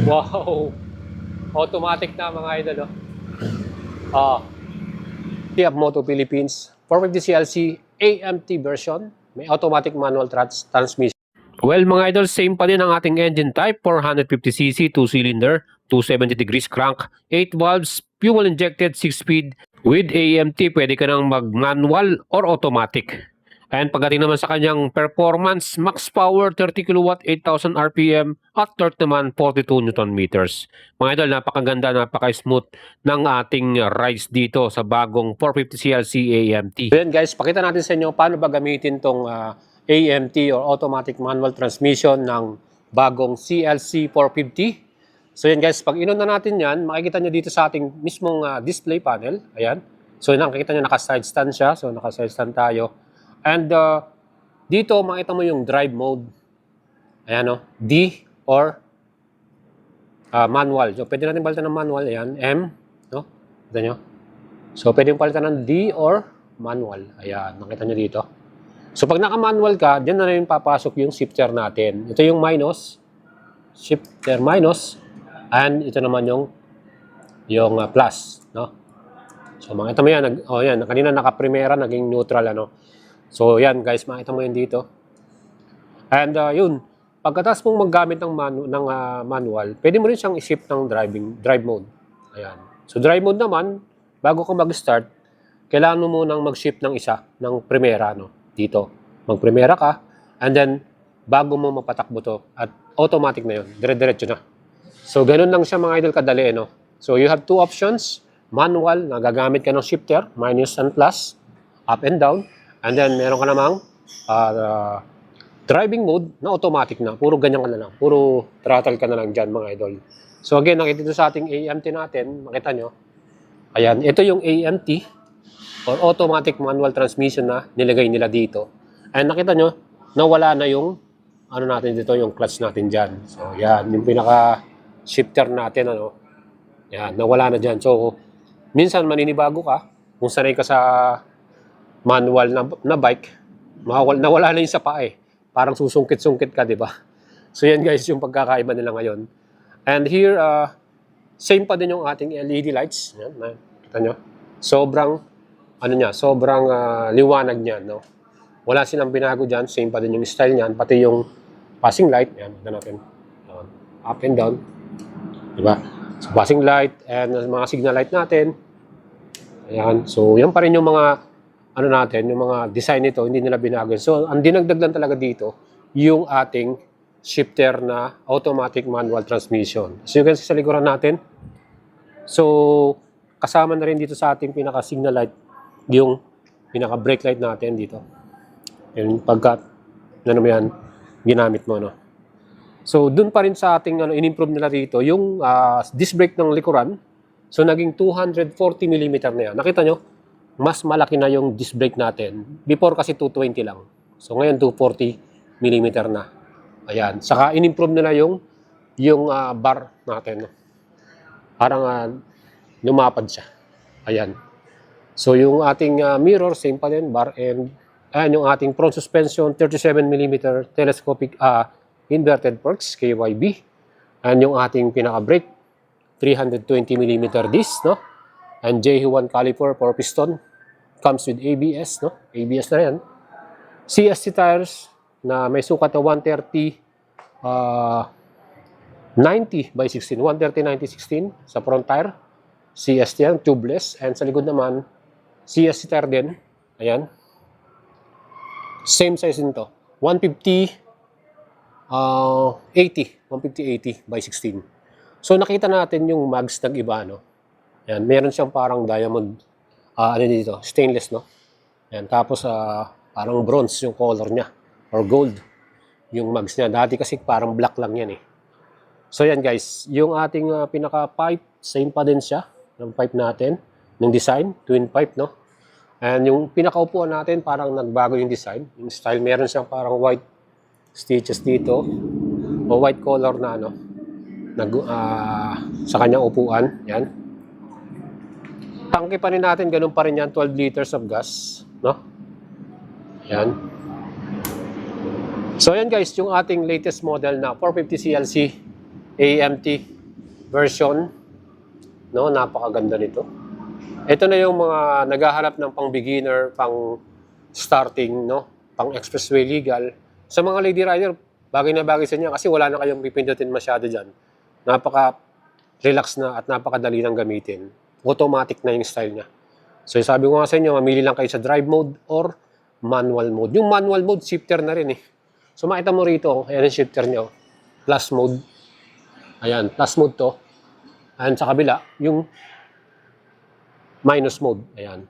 Wow! Automatic na mga idol, oh. Ah, Fiat Moto Philippines 450cc AMT version. May automatic manual transmission. Well, mga idol, same pa din ang ating engine type. 450cc, 2-cylinder, 270 degrees crank, 8 valves, fuel injected, 6-speed. With AMT, pwede ka nang mag-manual or automatic. And pagdating naman sa kanyang performance, max power 30 kW, 8,000 RPM, at torque naman 42 Newton meters. Mga idol, napakaganda, napaka-smooth ng ating rides dito sa bagong 450cc AMT. So yan guys, pakita natin sa inyo paano ba gamitin tong AMT or automatic manual transmission ng bagong CLC 450. So yan guys, pag inon na natin yan, makikita nyo dito sa ating mismong display panel. Ayan. So yun, nakikita nyo naka-side stand siya. So naka-side stand tayo. And dito makita mo yung drive mode. Ayan o, D or manual. So pwede natin palitan ng manual. Ayan, M. No? Kita nyo? So pwede yung palitan ng D or manual. Ayan, nakita nyo dito. So pag naka-manual ka, dyan na rin papasok yung shifter natin. Ito yung minus. Shifter minus. And ito naman yung plus. No? So makita mo yan. Yan, kanina naka-primera, naging neutral. Ano? So yan guys, makita mo yan dito. And yun, pagkatapos mong maggamit ng manual, pwede mo rin siyang i-shift ng drive mode. Ayan. So drive mode naman, bago ka mag-start, kailangan mo munang mag-shift ng isa, ng primera, no? Dito. Mag-primera ka, and then, bago mo mapatakbo to, at automatic na yun, dire-diretso na. So ganun lang siya mga idol kadali, no? So you have two options, manual, na gagamit ka ng shifter, minus and plus, up and down, and then meron ka namang driving mode na automatic na. Puro ganyan ka na lang. Puro throttle ka na lang dyan mga idol. So again, nakita dito sa ating AMT natin, makita nyo. Ayan, ito yung AMT or automatic manual transmission na nilagay nila dito. And nakita nyo, nawala na yung ano natin dito, yung clutch natin dyan. So yan, yung pinaka shifter natin, ano. Yan, nawala na dyan. So, minsan maninibago ka, kung sanay ka sa manual na bike, nawala na yung sa paa eh. Parang susungkit-sungkit ka, di ba? So yan guys, yung pagkakaiba nila ngayon. And here, same pa din yung ating LED lights. Yan, nakita nyo? Sobrang, sobrang liwanag niyan, no? Wala silang binago dyan, same pa din yung style niyan, pati yung passing light. Yan, ito natin. Up and down. Di ba? So passing light and mga signal light natin. Ayan, so yan pa rin yung mga yung mga design nito, hindi nila binago. So, ang dinagdag lang talaga dito, yung ating shifter na automatic manual transmission. So, you can see sa likuran natin. So, kasama na rin dito sa ating pinaka-signal light, yung pinaka-brake light natin dito. Yung pagka, ginamit mo, no? So, dun pa rin sa ating, in-improve nila dito, yung disc brake ng likuran. So, naging 240 mm na yan. Nakita nyo? Mas malaki na yung disc brake natin. Before kasi 220 lang. So ngayon 240 mm na. Ayan. Saka in-improve nila yung bar natin. Parang lumapad siya. Ayan. So yung ating mirror, same pa din, bar and ayan yung ating front suspension, 37 mm telescopic inverted forks, KYB. And yung ating pinaka-brake, 320 mm disc, no? And J1 caliper for piston. Comes with ABS, no? ABS na yan. CST tires na may sukat na 130 90 by 16. 130 90 16 sa front tire. CST yan, tubeless. And sa likod naman, CST tire din. Ayan. Same size nito. 150 80 by 16. So nakita natin yung mags nag-iba, no? Ayan, meron siyang parang diamond, dito, stainless, no? Ayan, tapos parang bronze yung color niya, or gold yung mags niya. Dati kasi parang black lang yan eh. So yan guys, yung ating pinaka-pipe, same pa din siya, ng pipe natin, ng design, twin pipe, no? And yung pinaka-upuan natin, parang nagbago yung design, yung style, meron siyang parang white stitches dito, o white color na, no? Sa kanyang upuan, yan. Tangke pa rin natin, ganun pa rin yan, 12 liters of gas, no? Yan. So yan guys, yung ating latest model na 450cc AMT version. No, napakaganda nito. Ito na yung mga naghahanap ng pang beginner, pang starting, no, pang expressway legal. Sa mga lady rider, bagay na bagay sa inyo kasi wala na kayong pipindutin masyado dyan. Napaka-relax na at napakadali nang gamitin. Automatic na yung style niya. So sabi ko nga sa inyo, mamili lang kayo sa drive mode or manual mode. Yung manual mode, shifter na rin eh. So makita mo rito, ayan yung shifter niya. Plus mode. Ayan, plus mode to. Ayan sa kabila, yung minus mode. Ayan.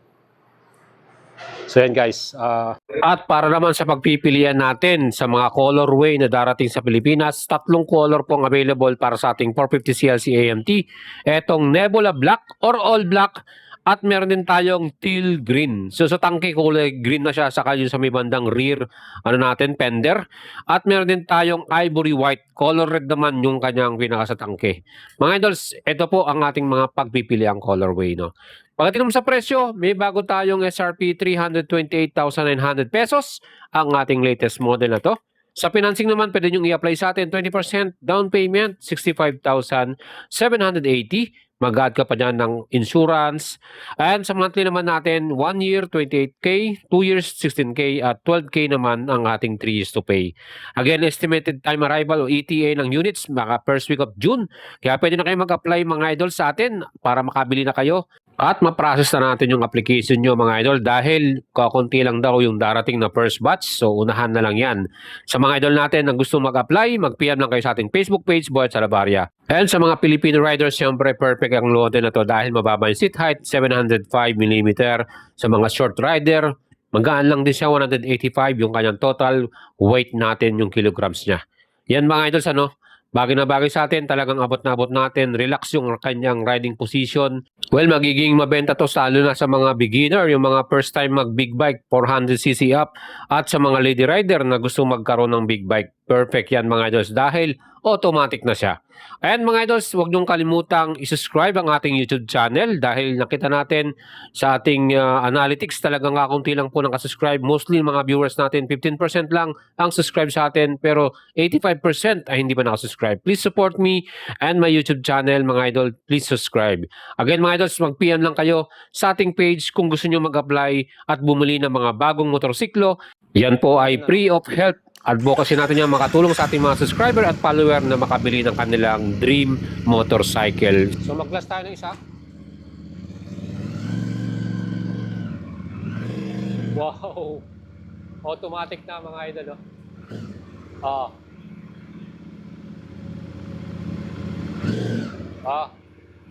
So yan guys. At para naman sa pagpipilian natin sa mga colorway na darating sa Pilipinas, 3 color pong available para sa ating 450cc AMT. Etong Nebula Black or All Black at meron din tayong teal green. So sa tangke kulay green na siya, saka yung sa may bandang rear fender. At meron din tayong ivory white. Color red naman yung kanyang pinaka sa tangke. Mga idols, ito po ang ating mga pagpipiliang colorway, no. Pagdating sa presyo, may bago tayong SRP 328,900 pesos ang ating latest model na to. Sa financing naman, pwede nyo i-apply sa atin 20% down payment, 65,780. Mag-add ka pa dyan ng insurance. And sa monthly naman natin, 1 year, 28K, 2 years, 16K, at 12K naman ang ating 3 years to pay. Again, estimated time arrival o ETA ng units, mga first week of June. Kaya pwede na kayo mag-apply mga idol sa atin para makabili na kayo. At ma-process na natin yung application nyo mga idol dahil kakunti lang daw yung darating na first batch. So unahan na lang yan. Sa mga idol natin na gusto mag-apply, mag-PM lang kayo sa ating Facebook page, Boyet Salabaria. And sa mga Filipino riders, siyempre perfect ang lote na to dahil mababa yung seat height, 705mm. Sa mga short rider, magaan lang din siya, 185 yung kanyang total weight natin, yung kilograms niya. Yan mga idols, ano? Bagay na bagay sa atin, talagang abot na abot natin, relax yung kanyang riding position. Well, magiging mabenta to lalo na sa mga beginner, yung mga first time mag big bike, 400cc up, at sa mga lady rider na gusto magkaroon ng big bike. Perfect yan mga idols dahil automatic na siya. And mga idols, huwag niyong kalimutang isubscribe ang ating YouTube channel dahil nakita natin sa ating analytics talagang kakunti lang po nakasubscribe. Mostly mga viewers natin, 15% lang ang subscribe sa atin pero 85% ay hindi pa nakasubscribe. Please support me and my YouTube channel mga idol. Please subscribe. Again mga idols, mag-PM lang kayo sa ating page kung gusto niyo mag-apply at bumili ng mga bagong motorsiklo. Yan po ay free of health advocacy natin yan, makatulong sa ating mga subscriber at follower na makabili ng kanilang dream motorcycle. So mag-glass tayo ng isa. Wow! Automatic na mga idol.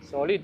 Solid.